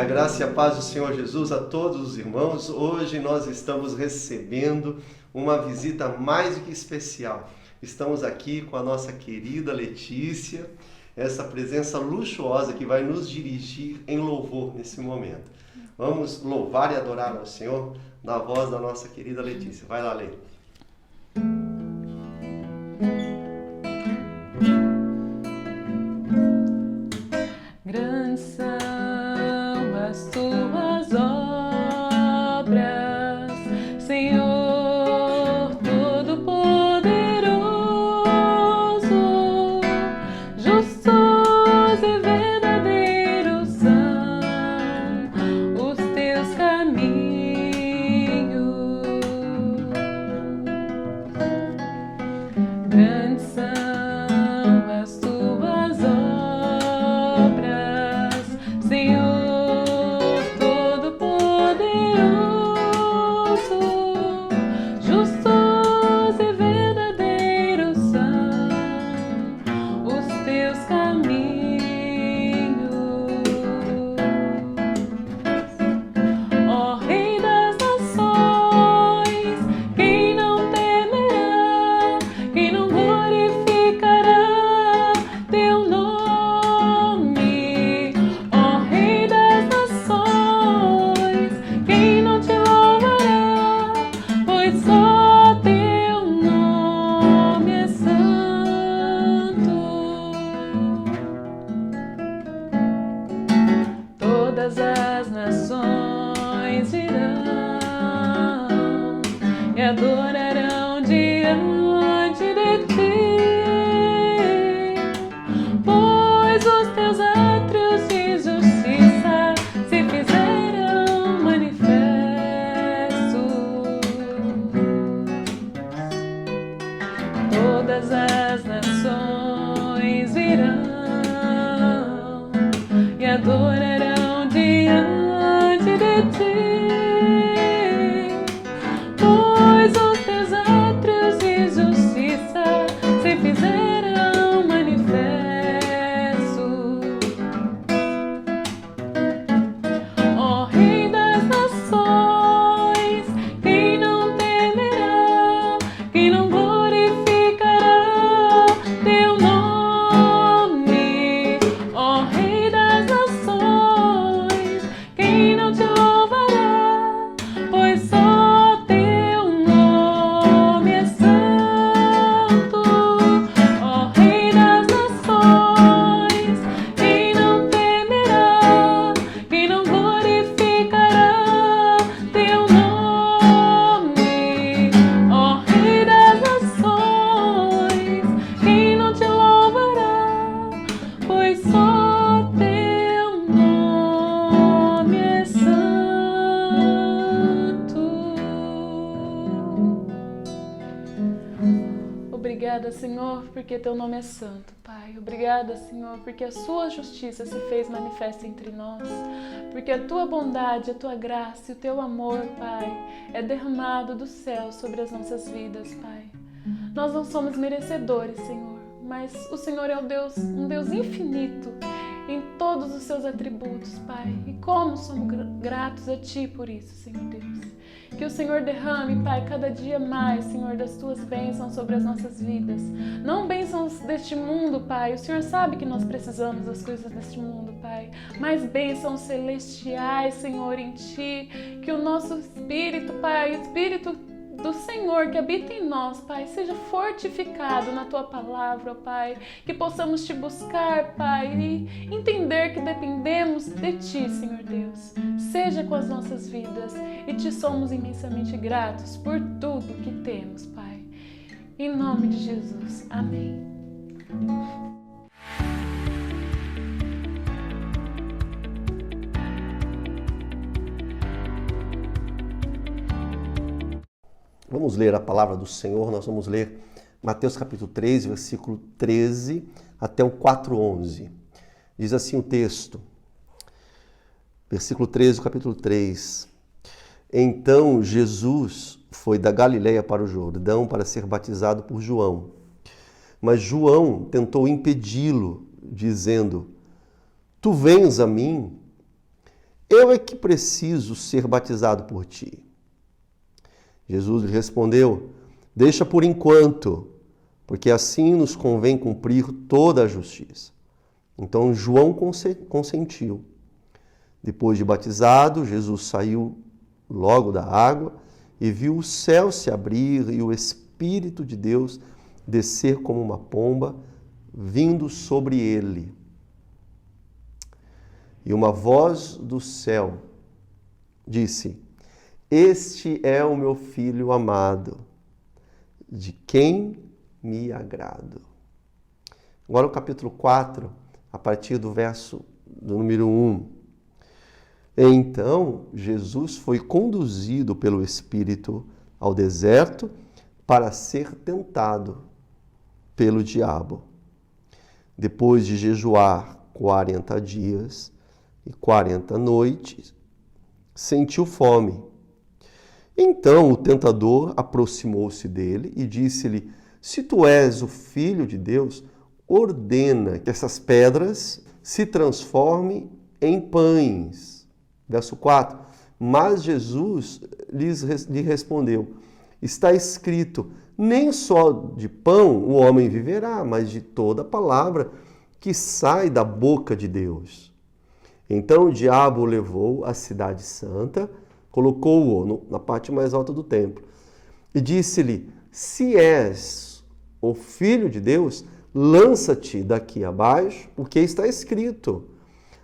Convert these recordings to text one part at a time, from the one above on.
A graça e a paz do Senhor Jesus a todos os irmãos. Hoje nós estamos recebendo uma visita mais do que especial. Estamos aqui com a nossa querida Letícia, essa presença luxuosa que vai nos dirigir em louvor nesse momento. Vamos louvar e adorar ao Senhor na voz da nossa querida Letícia. Vai lá, Lê. Grandes são as tuas obras, Senhor Todo-Poderoso. Justos e verdadeiros são os teus caminhos. Grandes são as tuas obras, Senhor Todo-Poderoso. Justos e verdadeiros são os teus caminhos. Ó Rei das nações, quem não temerá, quem não glorificará teu nome? Ó Rei das nações, quem não te louvará, pois só teu nome é santo. Todas as nações virão e adorarão diante de ti, pois os teus átrios de justiça se fizeram manifestos. Todas as nações virão e adorarão diante de ti, pois os teus átrios de justiça se fizeram manifestos. Ó Rei das nações, quem não temerá, quem não glorificará teu nome? Ó Rei das nações, quem não te louvará, pois só teu nome é santo. Ó Rei das nações, quem não temerá, quem não glorificará teu nome? Ó Rei das nações, quem não te louvará, pois só teu nome é santo. Obrigada, Senhor, porque teu nome é santo, Pai. Obrigada, Senhor, porque a sua justiça se fez manifesta entre nós, porque a tua bondade, a tua graça e o teu amor, Pai, é derramado do céu sobre as nossas vidas, Pai. Nós não somos merecedores, Senhor, mas o Senhor é um Deus infinito em todos os seus atributos, Pai. E como somos gratos a Ti por isso, Senhor Deus. Que o Senhor derrame, Pai, cada dia mais, Senhor, das Tuas bênçãos sobre as nossas vidas. Não bênçãos deste mundo, Pai. O Senhor sabe que nós precisamos das coisas deste mundo, Pai. Mas bênçãos celestiais, Senhor, em Ti. Que o nosso espírito, Pai, o espírito do Senhor que habita em nós, Pai, seja fortificado na Tua palavra, Pai. Que possamos Te buscar, Pai, e entender que dependemos de Ti, Senhor Deus. Seja com as nossas vidas e Te somos imensamente gratos por tudo que temos, Pai. Em nome de Jesus. Amém. Vamos ler a palavra do Senhor. Nós vamos ler Mateus capítulo 3, versículo 13 até o 4:11. Diz assim o texto, versículo 13, capítulo 3. Então Jesus foi da Galileia para o Jordão para ser batizado por João. Mas João tentou impedi-lo, dizendo: Tu vens a mim? eu é que preciso ser batizado por ti. Jesus lhe respondeu, deixa por enquanto, porque assim nos convém cumprir toda a justiça. Então João consentiu. Depois de batizado, Jesus saiu logo da água e viu o céu se abrir e o Espírito de Deus descer como uma pomba, vindo sobre ele. E uma voz do céu disse, este é o meu Filho amado, de quem me agrado. Agora o capítulo 4, a partir do verso do número 1. Então, Jesus foi conduzido pelo Espírito ao deserto para ser tentado pelo diabo. Depois de jejuar 40 dias e 40 noites, sentiu fome. Então o tentador aproximou-se dele e disse-lhe, se tu és o Filho de Deus, ordena que essas pedras se transformem em pães. Verso 4. Mas Jesus lhe respondeu, está escrito, nem só de pão o homem viverá, mas de toda palavra que sai da boca de Deus. Então o diabo o levou à cidade santa, colocou-o na parte mais alta do templo e disse-lhe, se és o Filho de Deus, lança-te daqui abaixo, porque está escrito,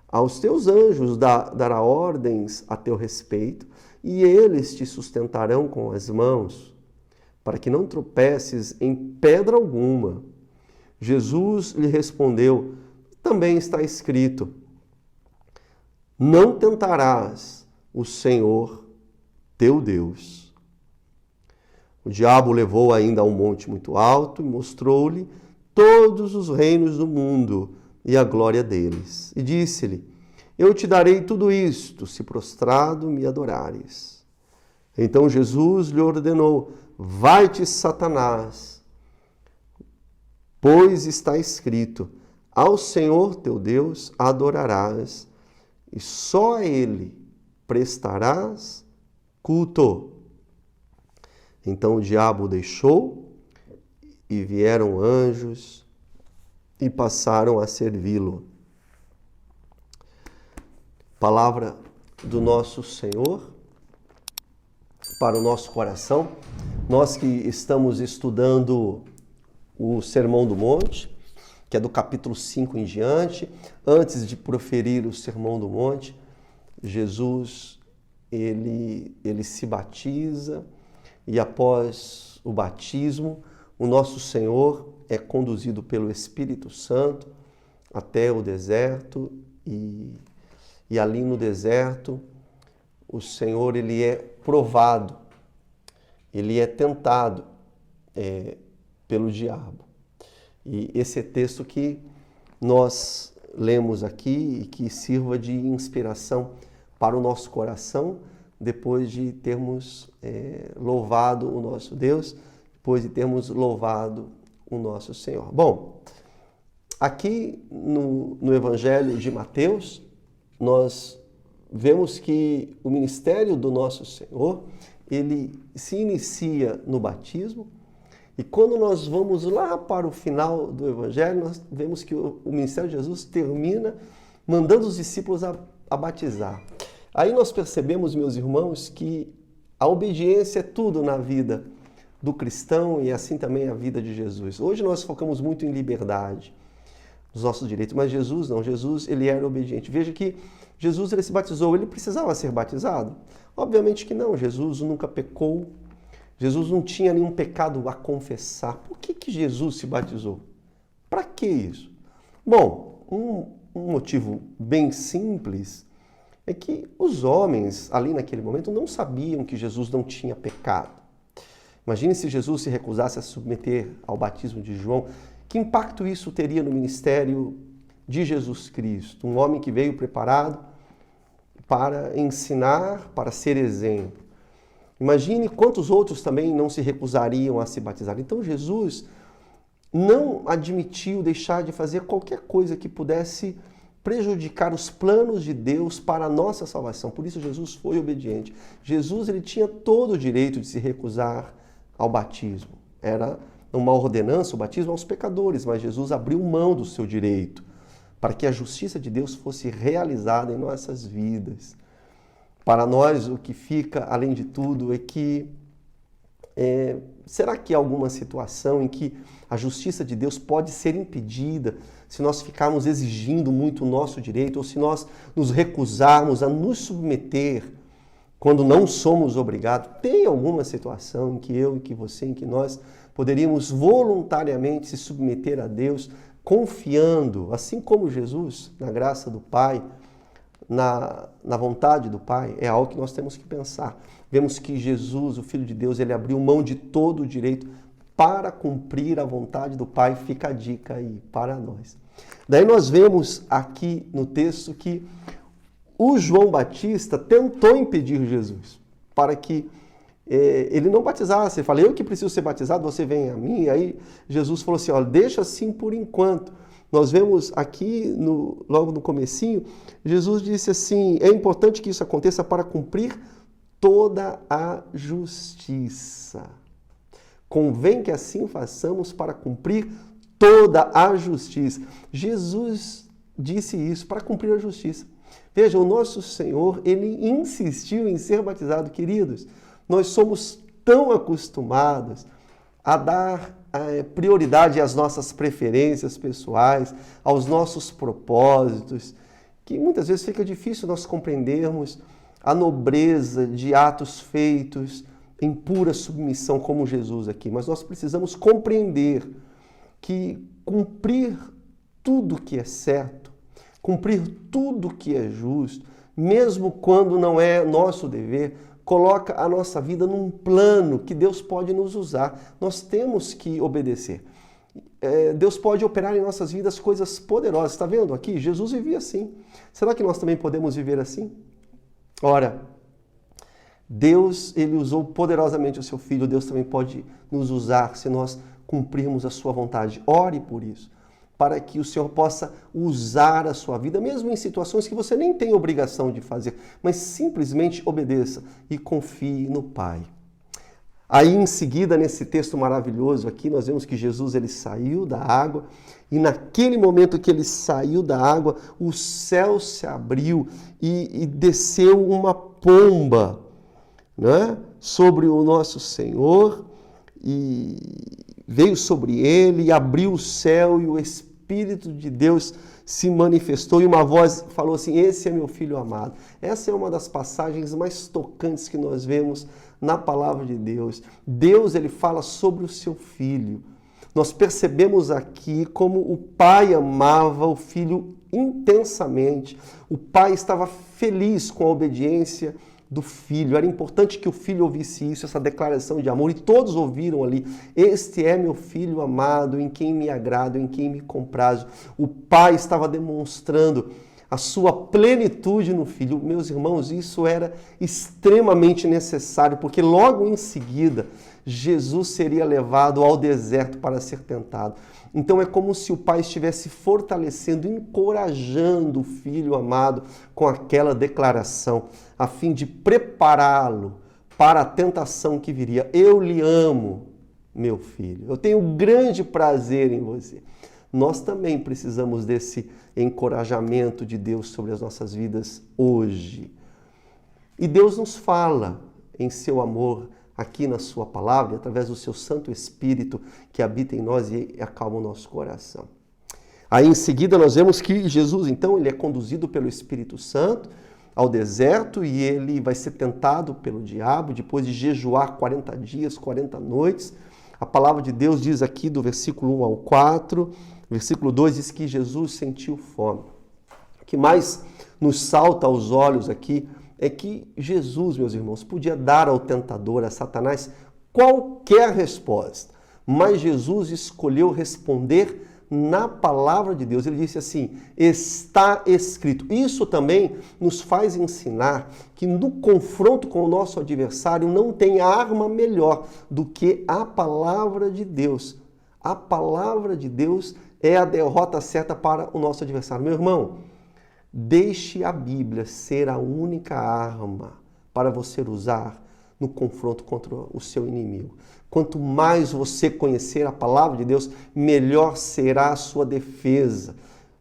aos teus anjos dará ordens a teu respeito e eles te sustentarão com as mãos, para que não tropeces em pedra alguma. Jesus lhe respondeu, também está escrito, não tentarás o Senhor teu Deus. O diabo o levou ainda a um monte muito alto e mostrou-lhe todos os reinos do mundo e a glória deles. E disse-lhe, eu te darei tudo isto, se prostrado me adorares. Então Jesus lhe ordenou, vai-te, Satanás, pois está escrito, ao Senhor teu Deus adorarás, e só a Ele prestarás culto. Então o diabo o deixou, e vieram anjos, e passaram a servi-lo. Palavra do nosso Senhor para o nosso coração. Nós que estamos estudando o Sermão do Monte, que é do capítulo 5 em diante, antes de proferir o Sermão do Monte, Jesus, ele se batiza e após o batismo, o nosso Senhor é conduzido pelo Espírito Santo até o deserto e ali no deserto o Senhor ele é provado, ele é tentado pelo diabo. E esse é texto que nós lemos aqui e que sirva de inspiração para o nosso coração depois de termos louvado o nosso Deus, depois de termos louvado o nosso Senhor. Bom, aqui no Evangelho de Mateus, nós vemos que o ministério do nosso Senhor, ele se inicia no batismo, e quando nós vamos lá para o final do Evangelho, nós vemos que o ministério de Jesus termina mandando os discípulos a batizar. Aí nós percebemos, meus irmãos, que a obediência é tudo na vida do cristão e assim também a vida de Jesus. Hoje nós focamos muito em liberdade, nos nossos direitos, mas Jesus não. Jesus, ele era obediente. Veja que Jesus, ele se batizou, ele precisava ser batizado? Obviamente que não. Jesus nunca pecou. Jesus não tinha nenhum pecado a confessar. Por que Jesus se batizou? Para que isso? Bom, um motivo bem simples é que os homens, ali naquele momento, não sabiam que Jesus não tinha pecado. Imagine se Jesus se recusasse a submeter ao batismo de João. Que impacto isso teria no ministério de Jesus Cristo? Um homem que veio preparado para ensinar, para ser exemplo. Imagine quantos outros também não se recusariam a se batizar. Então Jesus não admitiu deixar de fazer qualquer coisa que pudesse prejudicar os planos de Deus para a nossa salvação. Por isso Jesus foi obediente. Jesus ele tinha todo o direito de se recusar ao batismo. Era uma ordenança o batismo aos pecadores, mas Jesus abriu mão do seu direito para que a justiça de Deus fosse realizada em nossas vidas. Para nós, o que fica, além de tudo, é que será que há alguma situação em que a justiça de Deus pode ser impedida se nós ficarmos exigindo muito o nosso direito ou se nós nos recusarmos a nos submeter quando não somos obrigados? Tem alguma situação em que eu, em que você, em que nós poderíamos voluntariamente se submeter a Deus, confiando, assim como Jesus, na graça do Pai, na vontade do Pai? É algo que nós temos que pensar. Vemos que Jesus, o Filho de Deus, ele abriu mão de todo o direito para cumprir a vontade do Pai. Fica a dica aí para nós. Daí nós vemos aqui no texto que o João Batista tentou impedir Jesus para que ele não batizasse. Ele falou, eu que preciso ser batizado, você vem a mim. Aí Jesus falou assim, olha, deixa assim por enquanto. Nós vemos aqui, logo no comecinho, Jesus disse assim, é importante que isso aconteça para cumprir toda a justiça. Convém que assim façamos para cumprir toda a justiça. Jesus disse isso, para cumprir a justiça. Veja, o nosso Senhor, ele insistiu em ser batizado, queridos. Nós somos tão acostumados a dar prioridade às nossas preferências pessoais, aos nossos propósitos, que muitas vezes fica difícil nós compreendermos a nobreza de atos feitos em pura submissão como Jesus aqui. Mas nós precisamos compreender que cumprir tudo que é certo, cumprir tudo que é justo, mesmo quando não é nosso dever, coloca a nossa vida num plano que Deus pode nos usar. Nós temos que obedecer. Deus pode operar em nossas vidas coisas poderosas. Está vendo aqui? Jesus vivia assim. Será que nós também podemos viver assim? Ora, Deus, ele usou poderosamente o seu Filho. Deus também pode nos usar se nós cumprirmos a sua vontade. Ore por isso, para que o Senhor possa usar a sua vida, mesmo em situações que você nem tem obrigação de fazer, mas simplesmente obedeça e confie no Pai. Aí em seguida, nesse texto maravilhoso aqui, nós vemos que Jesus ele saiu da água e naquele momento que ele saiu da água, o céu se abriu e desceu uma pomba, né, sobre o nosso Senhor e veio sobre ele e abriu o céu e o Espírito de Deus se manifestou e uma voz falou assim, esse é meu Filho amado. Essa é uma das passagens mais tocantes que nós vemos na palavra de Deus. Deus, ele fala sobre o seu Filho. Nós percebemos aqui como o Pai amava o Filho intensamente. O Pai estava feliz com a obediência do Filho. Era importante que o Filho ouvisse isso, essa declaração de amor, e todos ouviram ali, este é meu Filho amado, em quem me agrado, em quem me comprazo. O Pai estava demonstrando a sua plenitude no Filho. Meus irmãos, isso era extremamente necessário, porque logo em seguida, Jesus seria levado ao deserto para ser tentado. Então é como se o Pai estivesse fortalecendo, encorajando o Filho amado com aquela declaração, a fim de prepará-lo para a tentação que viria. Eu lhe amo, meu filho. Eu tenho grande prazer em você. Nós também precisamos desse encorajamento de Deus sobre as nossas vidas hoje. E Deus nos fala em seu amor aqui na sua palavra, através do seu Santo Espírito que habita em nós e acalma o nosso coração. Aí em seguida nós vemos que Jesus, então, ele é conduzido pelo Espírito Santo ao deserto e ele vai ser tentado pelo diabo depois de jejuar 40 dias, 40 noites. A palavra de Deus diz aqui do versículo 1 ao 4, versículo 2 diz que Jesus sentiu fome. O que mais nos salta aos olhos aqui é que Jesus, meus irmãos, podia dar ao tentador, a Satanás, qualquer resposta, mas Jesus escolheu responder na palavra de Deus. Ele disse assim, está escrito. Isso também nos faz ensinar que no confronto com o nosso adversário não tem arma melhor do que a palavra de Deus. A palavra de Deus é a derrota certa para o nosso adversário. Meu irmão, Deixe a Bíblia ser a única arma para você usar no confronto contra o seu inimigo. Quanto mais você conhecer a palavra de Deus, melhor será a sua defesa,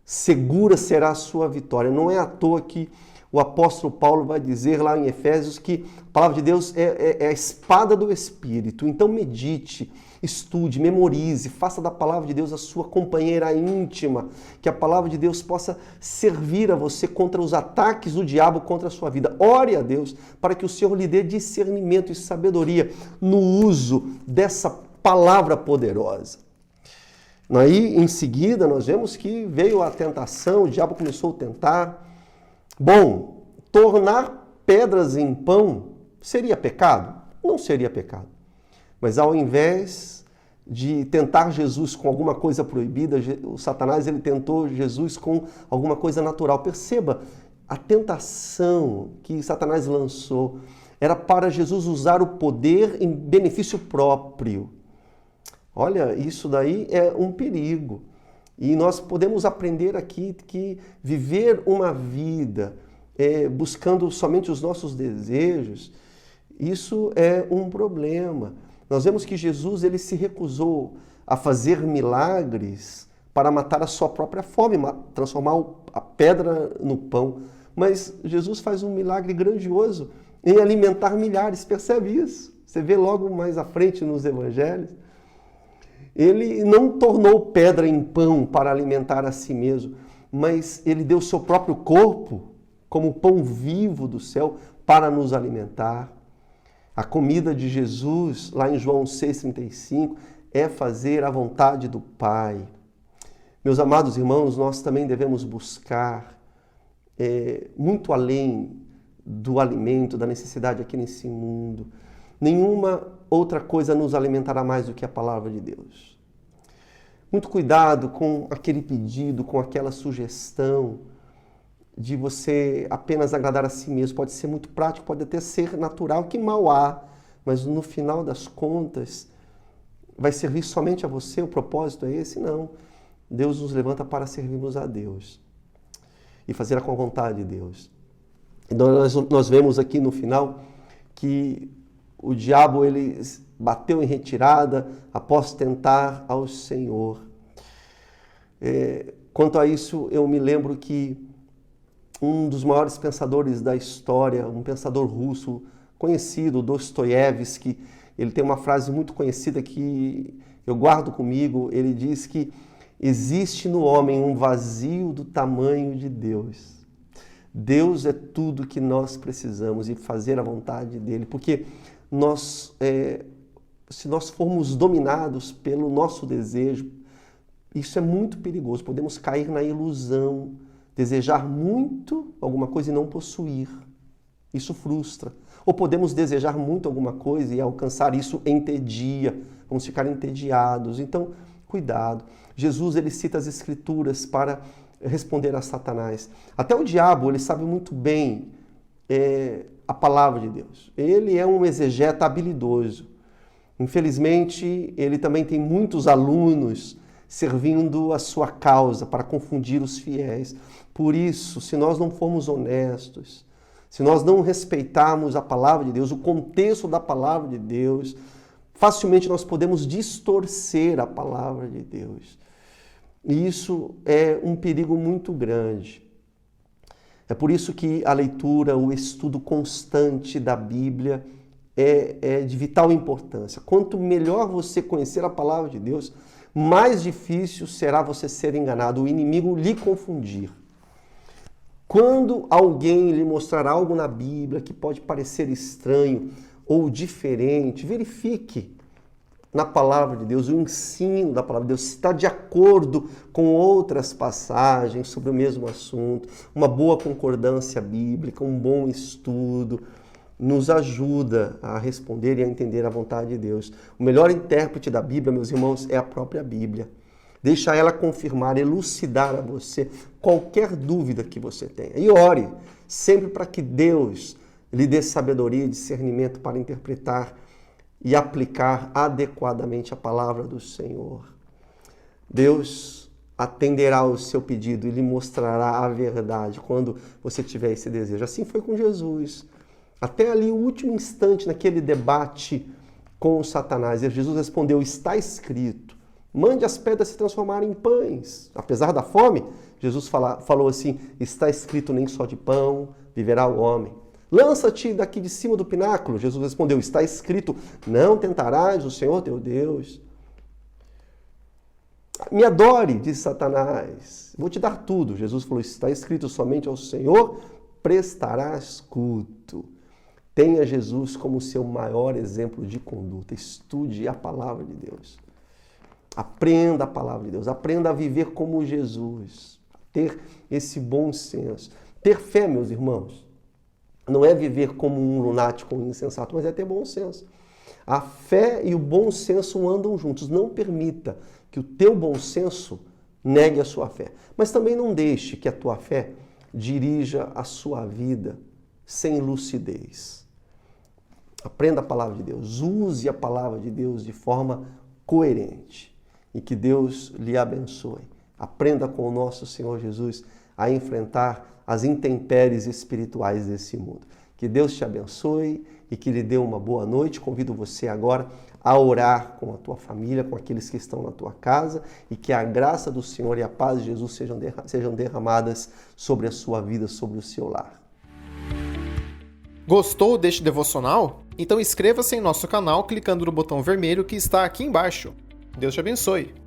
segura será a sua vitória. Não é à toa que o apóstolo Paulo vai dizer lá em Efésios que a palavra de Deus é a espada do Espírito. Então medite, estude, memorize, faça da palavra de Deus a sua companheira íntima, que a palavra de Deus possa servir a você contra os ataques do diabo contra a sua vida. Ore a Deus para que o Senhor lhe dê discernimento e sabedoria no uso dessa palavra poderosa. Aí, em seguida, nós vemos que veio a tentação, o diabo começou a tentar. Bom, tornar pedras em pão seria pecado? Não seria pecado. Mas ao invés de tentar Jesus com alguma coisa proibida, o Satanás ele tentou Jesus com alguma coisa natural. Perceba, a tentação que Satanás lançou era para Jesus usar o poder em benefício próprio. Olha, isso daí é um perigo. E nós podemos aprender aqui que viver uma vida buscando somente os nossos desejos, isso é um problema. Nós vemos que Jesus ele se recusou a fazer milagres para matar a sua própria fome, transformar a pedra no pão. Mas Jesus faz um milagre grandioso em alimentar milhares, percebe isso? Você vê logo mais à frente nos evangelhos. Ele não tornou pedra em pão para alimentar a si mesmo, mas ele deu o seu próprio corpo como pão vivo do céu para nos alimentar. A comida de Jesus, lá em João 6,35, é fazer a vontade do Pai. Meus amados irmãos, nós também devemos buscar muito além do alimento, da necessidade aqui nesse mundo. Nenhuma outra coisa nos alimentará mais do que a palavra de Deus. Muito cuidado com aquele pedido, com aquela sugestão de você apenas agradar a si mesmo. Pode ser muito prático, pode até ser natural, que mal há, mas no final das contas vai servir somente a você? O propósito é esse? Não. Deus nos levanta para servirmos a Deus e fazer com a vontade de Deus. Então nós vemos aqui no final que o diabo ele bateu em retirada após tentar ao Senhor. Quanto a isso, eu me lembro que um dos maiores pensadores da história, um pensador russo conhecido, Dostoiévski, ele tem uma frase muito conhecida que eu guardo comigo. Ele diz que existe no homem um vazio do tamanho de Deus. Deus é tudo que nós precisamos e fazer a vontade dele, porque se nós formos dominados pelo nosso desejo, isso é muito perigoso. Podemos cair na ilusão, desejar muito alguma coisa e não possuir. Isso frustra. Ou podemos desejar muito alguma coisa e alcançar isso entedia. Vamos ficar entediados. Então, cuidado. Jesus ele cita as Escrituras para responder a Satanás. Até o diabo ele sabe muito bem a palavra de Deus. Ele é um exegeta habilidoso. Infelizmente, ele também tem muitos alunos servindo a sua causa para confundir os fiéis. Por isso, se nós não formos honestos, se nós não respeitarmos a palavra de Deus, o contexto da palavra de Deus, facilmente nós podemos distorcer a palavra de Deus. E isso é um perigo muito grande. É por isso que a leitura, o estudo constante da Bíblia é de vital importância. Quanto melhor você conhecer a palavra de Deus, mais difícil será você ser enganado, o inimigo lhe confundir. Quando alguém lhe mostrar algo na Bíblia que pode parecer estranho ou diferente, verifique na palavra de Deus, o ensino da palavra de Deus, se está de acordo com outras passagens sobre o mesmo assunto. Uma boa concordância bíblica, um bom estudo, nos ajuda a responder e a entender a vontade de Deus. O melhor intérprete da Bíblia, meus irmãos, é a própria Bíblia. Deixa ela confirmar, elucidar a você qualquer dúvida que você tenha. E ore sempre para que Deus lhe dê sabedoria e discernimento para interpretar e aplicar adequadamente a palavra do Senhor. Deus atenderá ao seu pedido e lhe mostrará a verdade quando você tiver esse desejo. Assim foi com Jesus. Até ali, o último instante, naquele debate com o Satanás, e Jesus respondeu: está escrito, mande as pedras se transformarem em pães. Apesar da fome, Jesus falou assim: está escrito, nem só de pão viverá o homem. Lança-te daqui de cima do pináculo. Jesus respondeu: está escrito, não tentarás o Senhor teu Deus. Me adore, disse Satanás, vou te dar tudo. Jesus falou: está escrito, somente ao Senhor prestarás culto. Tenha Jesus como seu maior exemplo de conduta. Estude a palavra de Deus. Aprenda a palavra de Deus. Aprenda a viver como Jesus. Ter esse bom senso. Ter fé, meus irmãos, não é viver como um lunático, um insensato, mas é ter bom senso. A fé e o bom senso andam juntos. Não permita que o teu bom senso negue a sua fé. Mas também não deixe que a tua fé dirija a sua vida sem lucidez. Aprenda a palavra de Deus. Use a palavra de Deus de forma coerente. E que Deus lhe abençoe. Aprenda com o nosso Senhor Jesus a enfrentar as intempéries espirituais desse mundo. Que Deus te abençoe e que lhe dê uma boa noite. Convido você agora a orar com a tua família, com aqueles que estão na tua casa, e que a graça do Senhor e a paz de Jesus sejam derramadas sobre a sua vida, sobre o seu lar. Gostou deste devocional? Então inscreva-se em nosso canal clicando no botão vermelho que está aqui embaixo. Deus te abençoe!